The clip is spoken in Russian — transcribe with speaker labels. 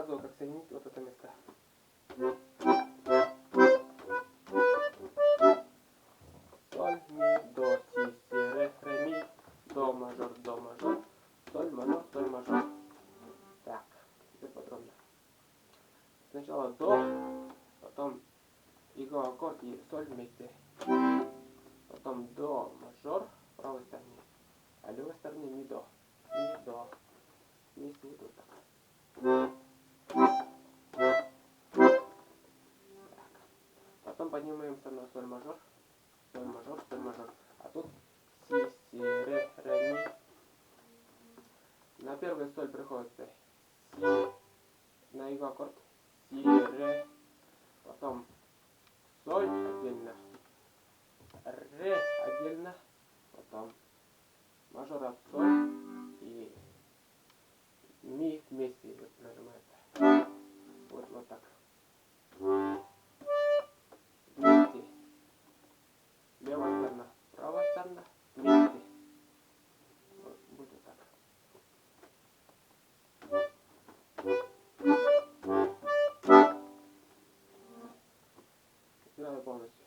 Speaker 1: показываю, как соединить вот это место. Соль, ми, до, си, ре, ми, до мажор, соль, мажор. Так, теперь подробно. Сначала до, потом его аккорд и соль вместе. Потом до мажор в правой стороне, а в левой стороне ми, до. Вместе идут так. Потом поднимаемся на соль мажор. А тут си, ре, ми. На первый соль приходится си, на его аккорд си, ре, потом соль отдельно, ре отдельно, потом мажор от соль и ми вместе нажимается. Вот так. Вместе. Левая сторона, правая сторона, вместе. Вот, будет так. Играю полностью.